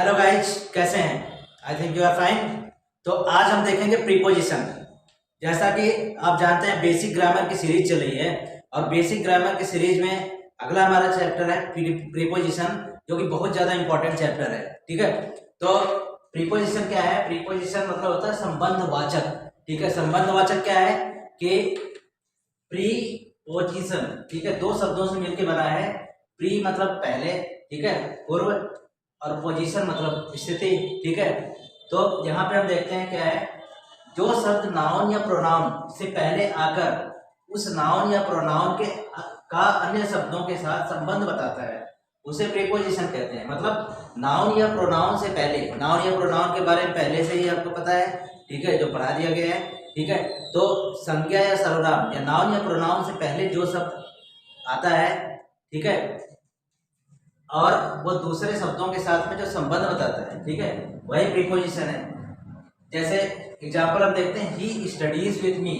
Hello guys, कैसे हैं? I think you are fine. तो आज हम देखेंगे प्रीपोजिशन। जैसा कि आप जानते हैं बेसिक ग्रामर की सीरीज चल रही है और बेसिक ग्रामर की सीरीज में अगला हमारा चैप्टर है प्रीपोजिशन, जो कि बहुत ज्यादा इंपॉर्टेंट चैप्टर है। ठीक है, तो प्रीपोजिशन क्या है? प्रीपोजिशन मतलब होता है संबंधवाचक। ठीक है, संबंधवाचक क्या है कि प्रीपोजिशन, ठीक है, दो शब्दों से मिलकर बना है। प्री मतलब पहले, ठीक है, पूर्व, और पोजीशन मतलब स्थिति। ठीक है, तो यहाँ पे हम देखते हैं क्या है, जो शब्द नाउन या प्रोनाउन से पहले आकर उस नाउन या प्रोनाउन के का अन्य शब्दों के साथ संबंध बताता है, उसे प्रीपोजिशन कहते हैं। मतलब नाउन या प्रोनाउन से पहले, नाउन या प्रोनाउन के बारे में पहले से ही आपको पता है, ठीक है, जो पढ़ा दिया गया है। ठीक है, तो संज्ञा या सर्वनाम या नाउन या प्रोनाउन से पहले जो शब्द आता है, ठीक है, और वो दूसरे शब्दों के साथ में जो संबंध बताता है, ठीक है, वही प्रीपोजिशन है। जैसे एग्जांपल हम देखते हैं, ही स्टडीज विथ मी,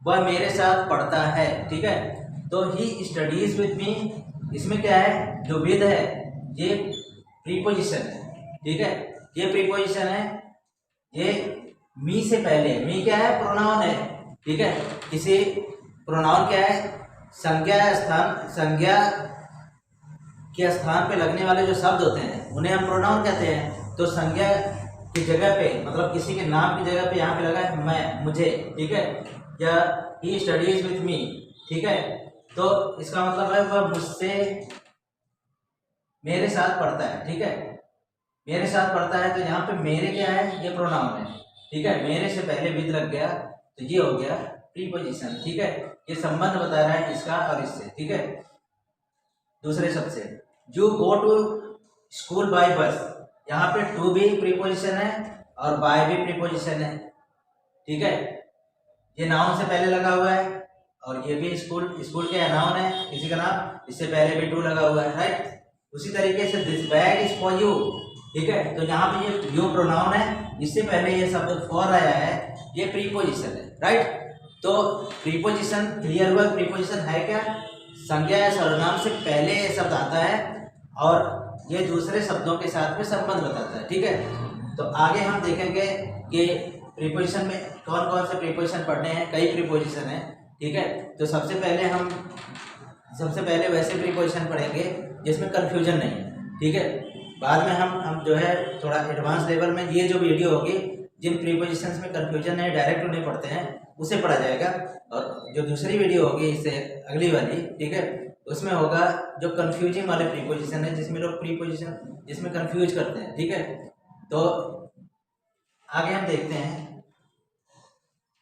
वह मेरे साथ पढ़ता है। ठीक है, तो ही स्टडीज विथ मी, इसमें क्या है, जो विद है ये प्रीपोजिशन है। ठीक है, ये प्रीपोजिशन है। ये मी से पहले, मी क्या है, प्रोनाउन है। ठीक है, किसी प्रोनाउन क्या है, संज्ञा स्थान, संज्ञा के स्थान पे लगने वाले जो शब्द होते हैं उन्हें हम प्रोनाउन कहते हैं। तो संज्ञा की जगह पे, मतलब किसी के नाम की जगह पे यहाँ पे लगा है मैं, मुझे। ठीक है, या ही स्टडीज विथ मी। ठीक है, तो इसका मतलब है वह मुझसे, मेरे साथ पढ़ता है। ठीक है, मेरे साथ पढ़ता है, तो यहाँ पे मेरे क्या है, ये प्रोनाउन है। ठीक है, मेरे से पहले विद लग गया तो ये हो गया प्रीपोजिशन। ठीक है, ये संबंध बता रहा है इसका और इससे। ठीक है, दूसरे शब्द से, you go to school by bus, यहाँ पे टू भी प्रीपोजिशन है और बाय भी प्रीपोजिशन है। ठीक है, ये नाउन से पहले लगा हुआ है और ये भी स्कूल, स्कूल के नाउन है किसी का नाम, इससे पहले भी टू लगा हुआ है, राइट। उसी तरीके से this bag is for you. ठीक है, तो यहाँ पे ये यू प्रोनाउन है, इससे पहले ये शब्द फॉर आया है, ये प्रीपोजिशन है, राइट। तो प्रीपोजिशन क्लियर हुआ, प्रीपोजिशन है क्या, संज्ञा या सर्वनाम से पहले ये शब्द आता है और ये दूसरे शब्दों के साथ में संबंध बताता है। ठीक है, तो आगे हम देखेंगे कि प्रीपोजिशन में कौन कौन से प्रीपोजिशन पढ़ने हैं। कई प्रीपोजिशन हैं। ठीक है, तो सबसे पहले वैसे प्रीपोजिशन पढ़ेंगे जिसमें कंफ्यूजन नहीं है। ठीक है, बाद में हम जो है थोड़ा एडवांस लेवल में ये जो वीडियो होगी, जिन प्रीपोजिशंस में कंफ्यूजन है डायरेक्ट उन्हें पढ़ते हैं उसे पढ़ा जाएगा, और जो दूसरी वीडियो होगी इससे अगली वाली, ठीक है, उसमें होगा जो कंफ्यूजिंग वाले प्रीपोजिशन है, जिसमें लोग प्रीपोजिशन जिसमें कंफ्यूज करते हैं। ठीक है, तो आगे हम देखते हैं।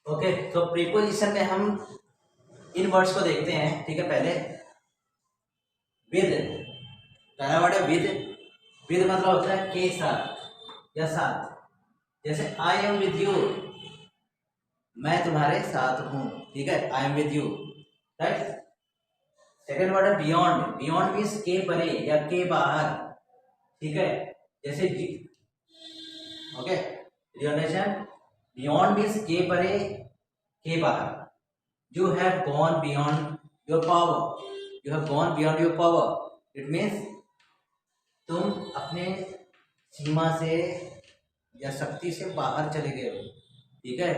ओके, तो प्रीपोजिशन में हम इन वर्ड्स को देखते हैं। ठीक है, पहले विद, पहला वर्ड है विद। विद मतलब होता है के साथ या साथ। जैसे आई एम विद यू, मैं तुम्हारे साथ हूँ। ठीक है, I am with you, right. Second word है बियॉन्ड। बियॉन्ड मीन्स के परे या के बाहर। ठीक है, जैसे ओके, बियॉन्ड मीन्स के परे, के बाहर। You have gone beyond your power, you have gone beyond your power. It means तुम अपने सीमा से या शक्ति से बाहर चले गए हो। ठीक है,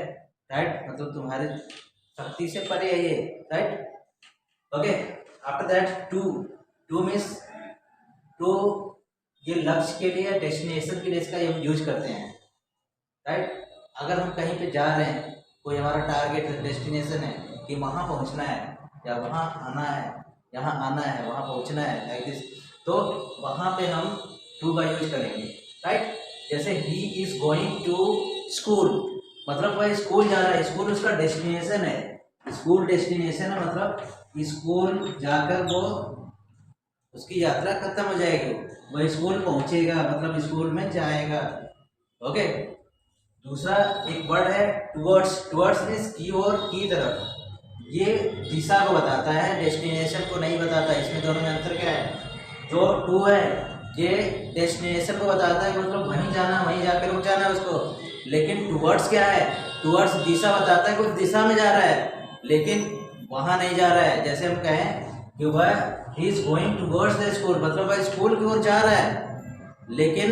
राइट, मतलब तुम्हारे शक्ति से परे है ये, right. Okay, after that to. To means to, ये लक्ष्य के लिए, डेस्टिनेशन के लिए इसका यूज करते हैं, राइट। अगर हम कहीं पे जा रहे हैं, कोई हमारा टारगेट है, डेस्टिनेशन है कि वहाँ पहुँचना है या वहाँ आना है, यहाँ आना है, वहाँ पहुँचना है, लाइक दिस, तो वहाँ पे हम टू का यूज करेंगे, राइट। जैसे ही इज गोइंग टू स्कूल, मतलब वह स्कूल जा रहा है, स्कूल उसका डेस्टिनेशन है, स्कूल डेस्टिनेशन है, मतलब स्कूल जाकर वो उसकी यात्रा खत्म हो जाएगी, वह स्कूल पहुंचेगा, मतलब स्कूल में जाएगा। ओके, दूसरा एक वर्ड है टुवर्ड्स। टुवर्ड्स मीन्स की ओर, की तरफ। ये दिशा को बताता है, डेस्टिनेशन को नहीं बताता। इसमें दोनों में अंतर क्या है, जो टू है ये डेस्टिनेशन को बताता है, मतलब वहीं जाना, वहीं जाकर रुक जाना है उसको। लेकिन टुवर्ड्स क्या है, टुवर्ड्स दिशा बताता है, कुछ दिशा में जा रहा है लेकिन वहाँ नहीं जा रहा है। जैसे हम कहें कि वह ही is going towards the school, मतलब वह स्कूल की ओर जा रहा है लेकिन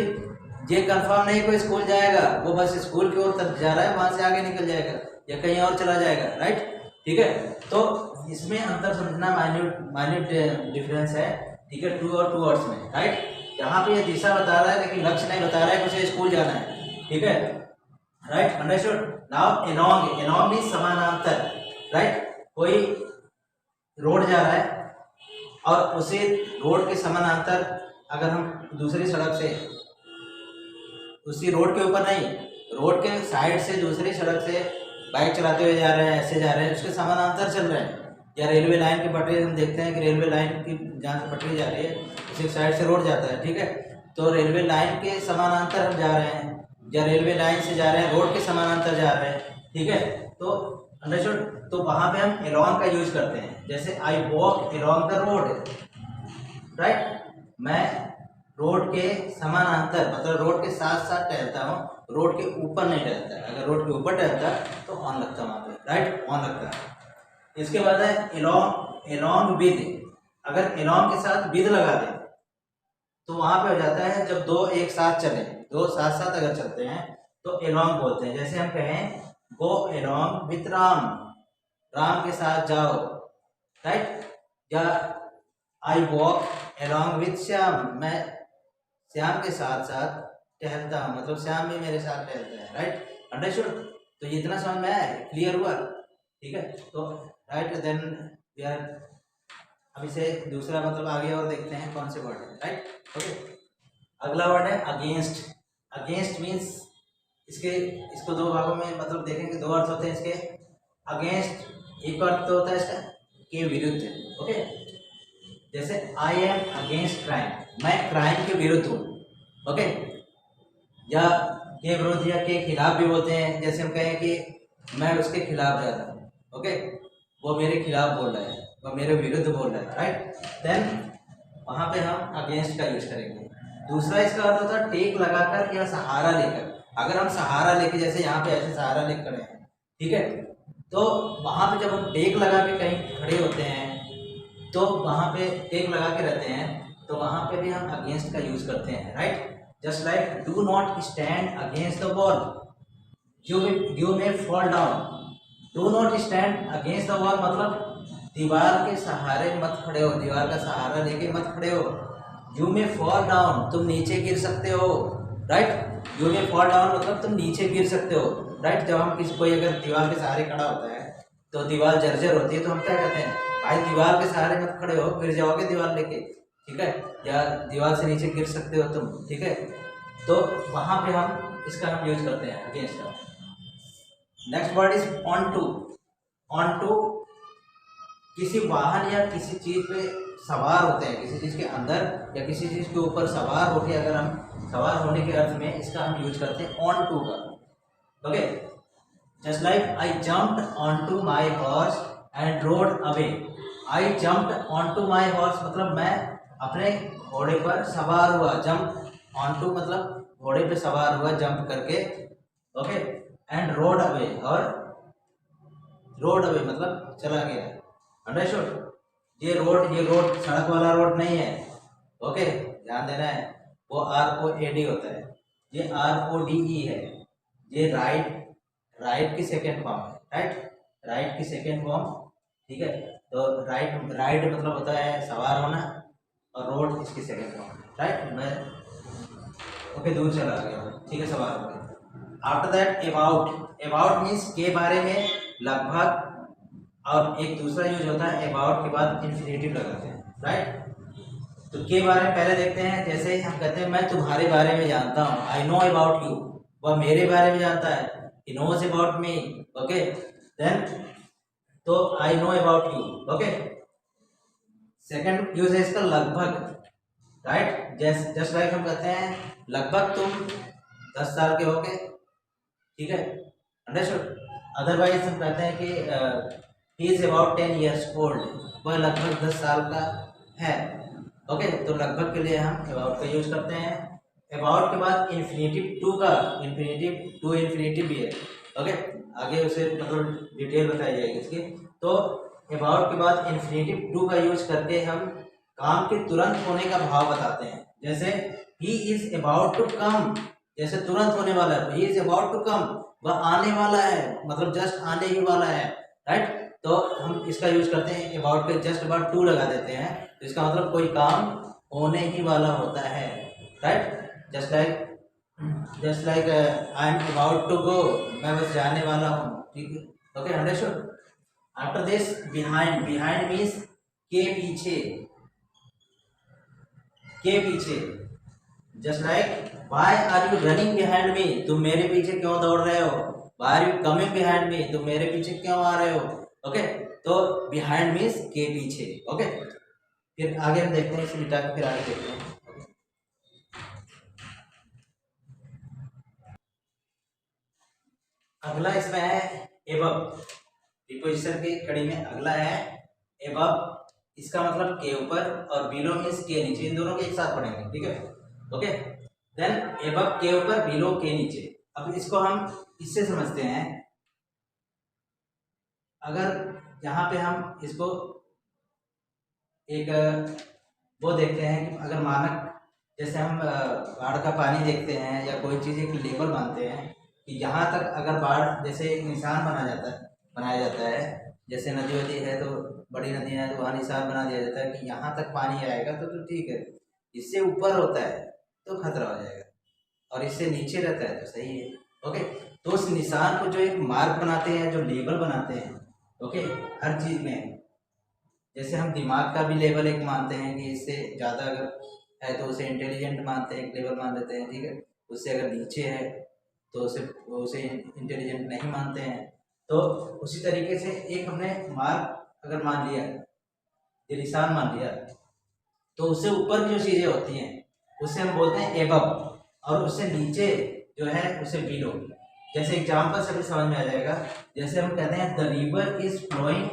ये कंफर्म नहीं कोई स्कूल जाएगा, वो बस स्कूल की ओर तरफ जा रहा है, वहां से आगे निकल जाएगा या कहीं और चला जाएगा, राइट। ठीक है, तो इसमें अंतर समझना, माइन्यूट डिफरेंस है, ठीक है, टू और टूवर्ड्स में, राइट। यहाँ पे ये दिशा बता रहा है लेकिन लक्ष्य नहीं बता रहा है कि उसे स्कूल जाना है, ठीक है, right, understood. Now along, along means समानांतर, राइट। कोई रोड जा रहा है और उसी रोड के समानांतर अगर हम दूसरी सड़क से, उसी रोड के ऊपर नहीं, रोड के साइड से दूसरी सड़क से बाइक चलाते हुए जा रहे हैं, ऐसे जा रहे हैं, उसके समानांतर चल रहे हैं, या रेलवे लाइन की पटरी, हम देखते हैं कि रेलवे लाइन की जहाँ से पटरी जा रही है उसी साइड से रोड जाता है, ठीक है, तो रेलवे लाइन के समानांतर हम जा रहे हैं, या रेलवे लाइन से जा रहे हैं, रोड के समानांतर जा रहे हैं, ठीक है, तो अंडरस्टूड। तो वहाँ पे हम एलोंग का यूज करते हैं, जैसे I walk along the road, right, मैं रोड के समानांतर मतलब रोड के साथ साथ टहलता हूँ, रोड के ऊपर नहीं टहलता। अगर रोड के ऊपर टहलता तो ऑन लगता वहाँ पे, राइट, ऑन लगता है। इसके बाद है एलोंग, एलोंग विद, अगर एलोंग के साथ विद लगा दें तो वहाँ पे हो जाता है जब दो एक साथ चले, दो साथ साथ अगर चलते हैं तो एलोंग बोलते हैं। जैसे हम कहें गो एलोंग विथ राम, राम के साथ जाओ, राइट, या I walk along with Shyam, मैं श्याम के साथ साथ टहलता हूँ, मतलब श्याम भी मेरे साथ टहलता है, राइट, अंडरस्टूड। तो ये इतना समझ में आया, क्लियर हुआ, ठीक है, तो राइट, देन वी आर, अब इसे दूसरा मतलब आगे और देखते हैं कौन से वर्ड है, राइट, ओके। अगला वर्ड है अगेंस्ट। अगेंस्ट मीन्स इसको दो भागों में मतलब देखेंगे, दो अर्थ होते हैं इसके। अगेंस्ट एक अर्थ तो होता है इसका के विरुद्ध, ओके, जैसे आई एम अगेंस्ट क्राइम, मैं क्राइम के विरुद्ध हूँ, ओके, या के विरुद्ध या के खिलाफ भी बोलते हैं। जैसे हम कहें कि मैं उसके खिलाफ जा रहा हूँ, ओके, वो मेरे खिलाफ बोल रहा है, वो मेरे विरुद्ध बोल रहा है, राइट, देन वहाँ पे हम अगेंस्ट का यूज करेंगे। दूसरा इसका अर्थ होता है टेक लगाकर या सहारा लेकर। अगर हम सहारा लेके, जैसे यहाँ पे ऐसे सहारा लेकर खड़े हैं, ठीक है, तो वहाँ पे जब हम टेक लगा के कहीं खड़े होते हैं तो वहाँ पे टेक लगा के रहते हैं, तो वहाँ पे भी हम अगेंस्ट का यूज करते हैं, right. Just like do not stand against the wall, you may fall down. Do not stand against the wall मतलब दीवार के सहारे मत खड़े हो, दीवार का सहारा लेके मत खड़े हो। यू मे फॉल डाउन, तुम नीचे गिर सकते हो, right, you may fall down मतलब तुम नीचे गिर सकते हो, राइट। जब हम किसी कोई अगर दीवार के सहारे खड़ा होता है तो दीवार जर्जर होती है, तो हम क्या कहते हैं, भाई दीवार के सहारे मत खड़े हो, गिर जाओगे दीवार लेके, ठीक है, या दीवार से नीचे गिर सकते हो तुम, ठीक है। तो वहाँ पे हम इसका हम यूज करते हैं अगेंस्ट का। Next word is onto. Onto किसी वाहन या किसी चीज पे सवार होते हैं, किसी चीज के अंदर या किसी चीज के ऊपर सवार होके, अगर हम सवार होने के अर्थ में इसका हम यूज करते हैं ऑन टू का, okay. Just like I jumped onto my horse and rode away. I jumped onto my horse मतलब मैं अपने घोड़े पर सवार हुआ, जंप ऑन टू मतलब घोड़े पे सवार हुआ जंप करके, ओके, एंड रोड अवे, और रोड अवे मतलब चला गया, अंडरस्टूड। ये रोड सड़क वाला रोड नहीं है, ओके, ध्यान देना है, वो ROAD होता है, ये RODE है, ये राइट की सेकेंड फॉर्म है, राइट की सेकेंड फॉर्म, ठीक है। तो राइड मतलब होता है सवार होना, और रोड इसकी सेकेंड फॉर्म, राइट। मैं ओके दूर चला गया, ठीक है, सवार हो गया। आफ्टर दैट अबाउट मीन्स के बारे में, लगभग, और एक दूसरा यूज होता है अबाउट के बाद इंफिनिटिव लगाते हैं, राइट। तो के बारे में पहले देखते हैं, जैसे हम कहते हैं मैं तुम्हारे बारे में जानता हूँ, आई नो अबाउट यू, वह मेरे बारे में जानता है, he knows about me, okay, then तो I know about you, okay. Second use है इसका लगभग, राइट, जस्ट लाइक हम कहते हैं लगभग तुम 10 साल के होगे, ठीक है, अंडरस्टूड। अदरवाइज हम कहते हैं कि ही इज अबाउट 10 years old, वह लगभग 10 साल का है, ओके। तो लगभग के लिए हम अबाउट का यूज करते हैं। अबाउट के बाद इन्फिनेटिव टू इन्फिनेटिव भी है, ओके, आगे उसे मतलब डिटेल बताई जाएगी इसकी। तो अबाउट के बाद इन्फिनेटिव टू का यूज करके हम काम के तुरंत होने का भाव बताते हैं। जैसे ही इज अबाउट टू कम, जैसे तुरंत होने वाला है, he is about to come, वह आने वाला है, मतलब जस्ट आने ही वाला है, राइट। तो हम इसका यूज करते हैं अबाउट पे जस्ट अबाउट टू लगा देते हैं, तो इसका मतलब कोई काम होने ही वाला होता है, right. Just like I am about to go, मैं बस जाने वाला हूँ, ठीक है, okay, understood. After this behind, behind means के पीछे, के पीछे। Just like why are you running behind me, तुम मेरे पीछे क्यों दौड़ रहे हो। Why are you coming behind me, तुम मेरे पीछे क्यों आ रहे हो, ओके। तो बिहाइंड मीन्स के पीछे, ओके। फिर आगे हम देखते हैं, इसे मिटा के फिर आगे देखते हैं। अगला इसमें है एबव, प्रीपोजिशन की कड़ी में अगला है एबव। इसका मतलब के ऊपर, और बिलो मीन्स के नीचे, इन दोनों के एक साथ पढ़ेंगे, ठीक है, ओके। देन एबव के ऊपर, बिलो के नीचे। अब इसको हम इससे समझते हैं, अगर यहाँ पे हम इसको एक वो देखते हैं कि अगर मानक, जैसे हम बाढ़ का पानी देखते हैं या कोई चीज़ एक लेबल मानते हैं कि यहाँ तक अगर बाढ़, जैसे एक निशान बनाया जाता है, जैसे नदी वदी है तो बड़ी नदी है तो वहाँ निशान बना दिया जाता है कि यहाँ तक पानी आएगा तो ठीक है, इससे ऊपर होता है तो खतरा हो जाएगा, और इससे नीचे रहता है तो सही है, ओके। तो उस निशान को जो एक मार्क बनाते हैं, जो लेबल बनाते हैं, ओके, हर चीज़ में। जैसे हम दिमाग का भी लेवल एक मानते हैं कि इससे ज़्यादा अगर है तो उसे इंटेलिजेंट मानते हैं, एक लेवल मान लेते हैं, ठीक है। उससे अगर नीचे है तो उसे इंटेलिजेंट नहीं मानते हैं। तो उसी तरीके से एक हमने मार्क अगर मान लिया, ये निशान मान लिया, तो उससे ऊपर जो चीज़ें होती हैं उसे हम बोलते हैं एबव, और उससे नीचे जो है उसे बिलो। जैसे एग्जाम्पल से भी समझ में आ जाएगा, जैसे हम कहते हैं the river is flowing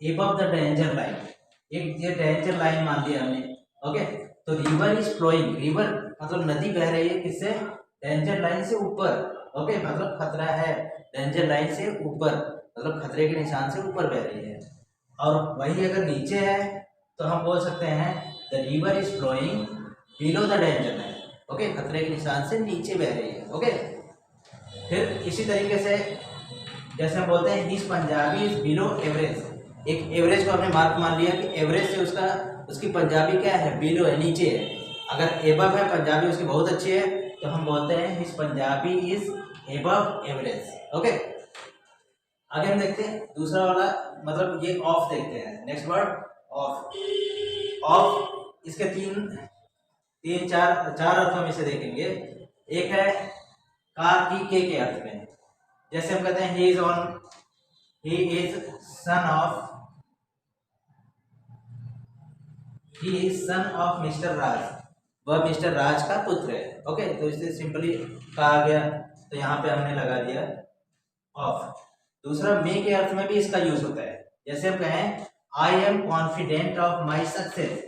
above the danger line, एक ये डेंजर लाइन मान लिया हमने, ओके। तो रिवर इज फ्लोइंग, रिवर मतलब नदी बह रही है किससे, डेंजर लाइन से ऊपर, ओके, मतलब खतरा है, डेंजर लाइन से ऊपर मतलब खतरे के निशान से ऊपर बह रही है। और वही अगर नीचे है तो हम बोल सकते हैं the river is flowing below the danger line, okay, खतरे के निशान से नीचे बह रही है, ओके। फिर इसी तरीके से जैसे हम बोलते हैं his Punjabi is below average, एक एवरेज को हमने मार्क मान लिया कि एवरेज से उसकी पंजाबी क्या है, बिलो है, नीचे है। अगर एबव है, पंजाबी उसकी बहुत अच्छी है, तो हम बोलते हैं his Punjabi is above average, okay. आगे हम देखते हैं दूसरा वाला, मतलब ये ऑफ देखते हैं, नेक्स्ट वर्ड ऑफ। ऑफ इसके तीन चार अर्थों में से देखेंगे। एक है का की के अर्थ में, जैसे हम कहते हैं he is son of mister Raj, वह मिस्टर राज का पुत्र है, ओके। तो इसे सिंपली कहा गया, तो यहाँ पे हमने लगा दिया ऑफ। दूसरा मे के अर्थ में भी इसका यूज होता है, जैसे हम कहें I am confident of my success,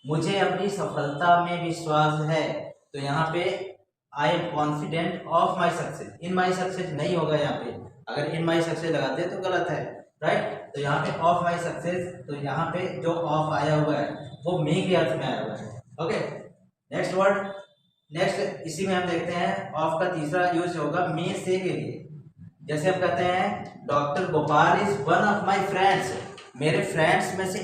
मुझे अपनी सफलता में विश्वास है, तो यहाँ पे I am confident of my success, in my success नहीं होगा यहाँ पे, अगर इन माई सक्सेस लगाते हैं तो गलत है, राइट। तो यहाँ पे ऑफ माई सक्सेस, तो यहाँ पे जो ऑफ आया हुआ है वो मे के अर्थ में आया हुआ है, ओके। नेक्स्ट वर्ड, नेक्स्ट इसी में हम देखते हैं ऑफ का तीसरा यूज होगा मे से के लिए। जैसे हम कहते हैं doctor Gopal is one of my friends, मेरे फ्रेंड्स में से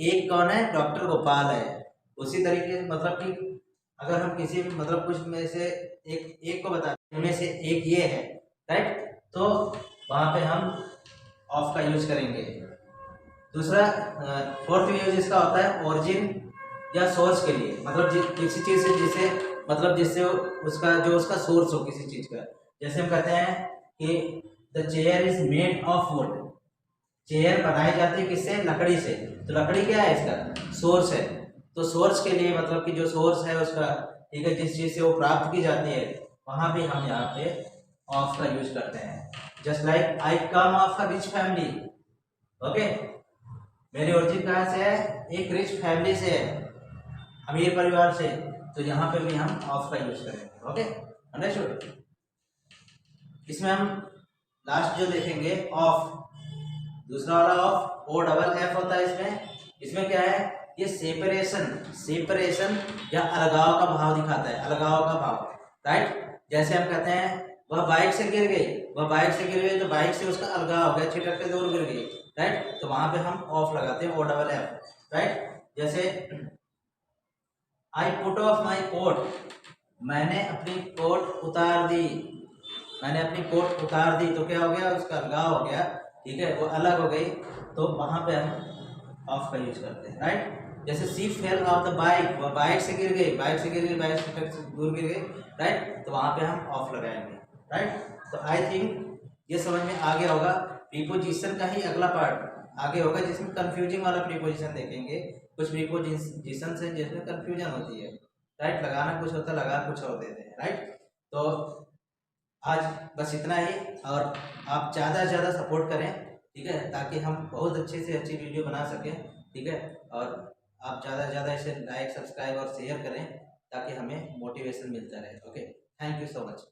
एक कौन है, डॉक्टर गोपाल है। उसी तरीके से मतलब कि अगर हम किसी मतलब कुछ में से एक को बताते हैं, में से एक ये है, राइट, तो वहाँ पे हम ऑफ का यूज करेंगे। दूसरा फोर्थ यूज इसका होता है ओरिजिन या सोर्स के लिए, मतलब किसी चीज़ से जिससे उसका सोर्स हो किसी चीज़ का। जैसे हम कहते हैं कि the chair is made of would, chair बनाई जाती है किससे, लकड़ी से, तो लकड़ी क्या है, इसका सोर्स है। तो सोर्स के लिए मतलब कि जो सोर्स है उसका, ठीक है, जिस चीज़ से वो प्राप्त की जाती है, वहाँ भी हम यहाँ पे ऑफ का यूज करते हैं। Just like I come of a rich family, okay, मेरी ओरिजिन कहाँ से है, एक रिच फैमिली से है, अमीर परिवार से, तो यहाँ पे भी हम ऑफ का यूज करेंगे, ओके, अंडरस्टूड। इसमें हम लास्ट जो देखेंगे ऑफ, दूसरा वाला ऑफ ओ डबल एफ होता है इसमें, इसमें क्या है, ये सेपरेशन या अलगाव का भाव दिखाता है, अलगाव का भाव, राइट। जैसे हम कहते हैं वह बाइक से गिर गई, तो बाइक से उसका अलगाव हो गया, छिटक के दूर गिर गई, राइट। तो वहां पे हम ऑफ लगाते हैं, OFF, राइट। जैसे I put off my coat, मैंने अपनी कोट उतार दी, तो क्या हो गया, उसका अलगाव हो गया, ठीक है, वो अलग हो गई, तो वहां पे हम ऑफ का यूज करते हैं, राइट। जैसे सी फेल ऑफ द बाइक, वह बाइक से गिर गई, बाइक से दूर गिर गई, राइट, तो वहां पे हम ऑफ लगाएंगे, राइट। तो आई थिंक ये समझ में आ गया होगा। प्रीपोजिशन का ही अगला पार्ट आगे होगा, जिसमें कंफ्यूजिंग वाला प्रीपोजिशन देखेंगे। कुछ प्रीपोजिशन से जिसमें कंफ्यूजन होती है, राइट, लगाना कुछ होता है, लगा कुछ और देते हैं, राइट। तो आज बस इतना ही, और आप ज़्यादा से ज़्यादा सपोर्ट करें, ठीक है, ताकि हम बहुत अच्छे से अच्छी वीडियो बना सकें, ठीक है। और आप ज़्यादा से ज़्यादा इसे लाइक, सब्सक्राइब और शेयर करें, ताकि हमें मोटिवेशन मिलता रहे। Okay, thank you so much.